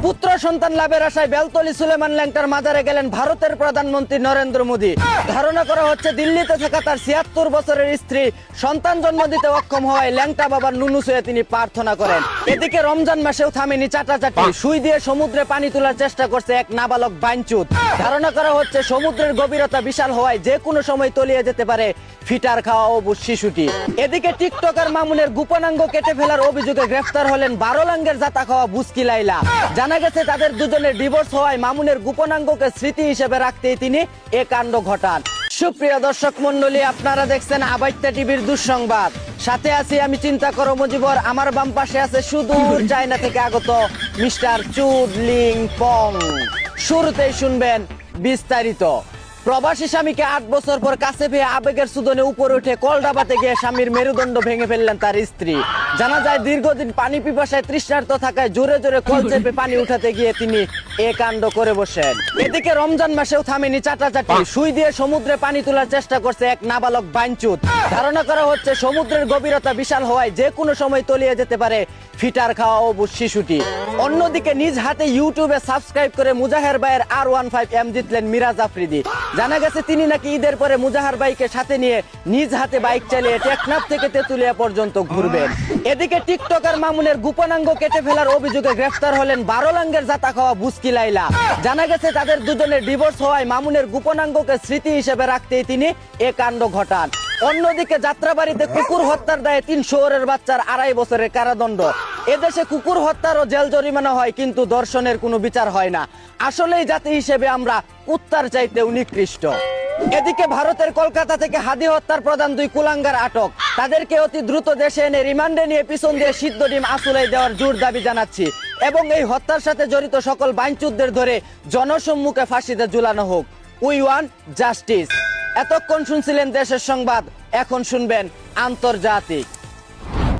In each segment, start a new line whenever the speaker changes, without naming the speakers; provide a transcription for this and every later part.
পুত্র সন্তান লাভের আশায় বেলতলী সুলেমান ল্যাংটার মাজারে গেলেন ভারতের প্রধানমন্ত্রী নরেন্দ্র মোদী। ধারণা করা হচ্ছে দিল্লিতে থাকা তার ৭৬ বছরের স্ত্রী সন্তান জন্ম দিতে অক্ষম হওয়ায় ল্যাংটা বাবার নুনু ছুঁয়ে তিনি প্রার্থনা করেন। এদিকে রমজান মাসেও থামেনি চাটাচাটি, সুই দিয়ে সমুদ্রে পানি তোলার চেষ্টা করছে এক নাবালক বাইনচুত। ধারণা করা হচ্ছে সমুদ্রের গভীরতা বিশাল হওয়ায় যে কোনো সময় তলিয়ে যেতে পারে ফিটার খাওয়া অবুঝ শিশুটি। এদিকে টিকটকার মামুনের গোপনাঙ্গ কেটে ফেলার অভিযোগে গ্রেফতার হলেন ১২ লাঙ্গের জাতা খাওয়া বুস্কি লাইলা। জানা গেছে তাদের দুজনের ডিভোর্স হওয়ায় মামুনের গোপনাঙ্গকে স্মৃতি হিসেবে রাখতেই তিনি এ কাণ্ড ঘটান। সুপ্রিয় দর্শক মন্ডলী, আপনারা দেখছেন আবাইত্যা টিভির দুঃসংবাদ। সাথে আছি আমি চিন্তা করো মুজিবর। আমার বাম পাশে আছে সুদূর চায়না থেকে আগত মিস্টার চুডলিং পং। শুরুতেই শুনবেন বিস্তারিত। প্রবাসী স্বামীকে ৮ বছর পর কাছে পেয়ে আবেগের সুদনে উপরে উঠে কলডাবাতে গিয়ে স্বামীর মেরুদণ্ড ভেঙে ফেললেন তার স্ত্রী। জানা যায় দীর্ঘদিন পানি পিপাসায় তৃষ্ণার্ত থাকায় জোরে জোরে কল চেপে পানি উঠাতে গিয়ে তিনি এ কাণ্ড করে বসেন। এদিকে রমজান মাসেও থামেনি চাটাচাটি, সুই দিয়ে সমুদ্রে পানি তোলার চেষ্টা করছে এক নাবালক বাইনচুত। ধারণা করা হচ্ছে সমুদ্রের গভীরতা বিশাল হওয়ায় যে কোনো সময় তলিয়ে যেতে পারে ফিটার খাওয়া অবুঝ শিশুটি। অন্যদিকে নিজ হাতে ইউটিউবে সাবস্ক্রাইব করে মুজাহের ভাইয়ের R15M জিতলেন মিরাজ আফ্রিদি। জানা গেছে তিনি নাকি ঈদের পরে মুজাহার ভাইকে সাথে নিয়ে নিজ হাতে বাইক চালিয়ে টেকনাফ থেকে তেতুলিয়া পর্যন্ত ঘুরবেন। এদিকে টিকটকার মামুনের গোপনাঙ্গ কেটে ফেলার অভিযোগে গ্রেফতার হলেন ১২ লাঙ্গের জাতা খাওয়া বুস্কি লাইলা। জানা গেছে তাদের দুজনের ডিভোর্স হওয়ায় মামুনের গোপনাঙ্গকে স্মৃতি হিসেবে রাখতেই তিনি এ কাণ্ড ঘটান। অন্যদিকে যাত্রাবাড়িতে কুকুর হত্যার দায়ে ৩ শহরের বাচ্চার ২.৫ বছরের কারাদণ্ড। এদেশে কুকুর হত্যারও জেল জরিমানা হয়, কিন্তু ধর্ষণের কোনো বিচার হয় না। আসলেই জাতি হিসেবে আমরা কুত্তার চাইতেও নিকৃষ্ট। এদিকে ভারতের কলকাতা থেকে হাদি হত্যার প্রধান 2 কুলাঙ্গার আটক। তাদেরকে অতি দ্রুত দেশে এনে রিমান্ডে নিয়ে পিছন দিয়ে সিদ্ধ ডিম আসুলাই দেওয়ার জোর দাবি জানাচ্ছি, এবং এই হত্যার সাথে জড়িত সকল বাইনচুতদের ধরে জনসম্মুখে ফাঁসিতে ঝুলানো হোক। We want justice. এতক্ষণ শুনছিলেন দেশের সংবাদ, এখন শুনবেন আন্তর্জাতিক।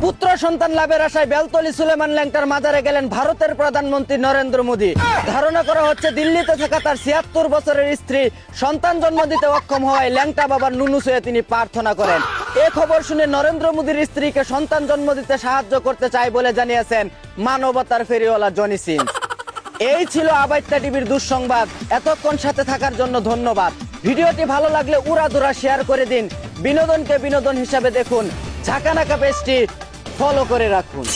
পুত্র সন্তান লাভের আশায় বেলতলী সুলেমান ল্যাংটার মাজারে গেলেন ভারতের প্রধানমন্ত্রী নরেন্দ্র মোদী। ধারণা করা হচ্ছে দিল্লিতে থাকা তার ৭৬ বছরের স্ত্রী সন্তান জন্ম দিতে অক্ষম হওয়ায় ল্যাংটা বাবার নুনু ছুঁয়ে তিনি প্রার্থনা করেন। এ খবর শুনে নরেন্দ্র মোদীর স্ত্রীকে সন্তান জন্ম দিতে সাহায্য করতে চায় বলে জানিয়েছেন মানবতার ফেরিওয়ালা জনি সিং। এই ছিল আবাইত্যা টিভির দুঃসংবাদ। এতক্ষণ সাথে থাকার জন্য ধন্যবাদ। ভিডিওটি ভালো লাগলে উড়াধুরা শেয়ার করে দিন। বিনোদনকে বিনোদন হিসাবে দেখুন। ঝাঁকানাকা পেজটি ফলো করে রাখুন।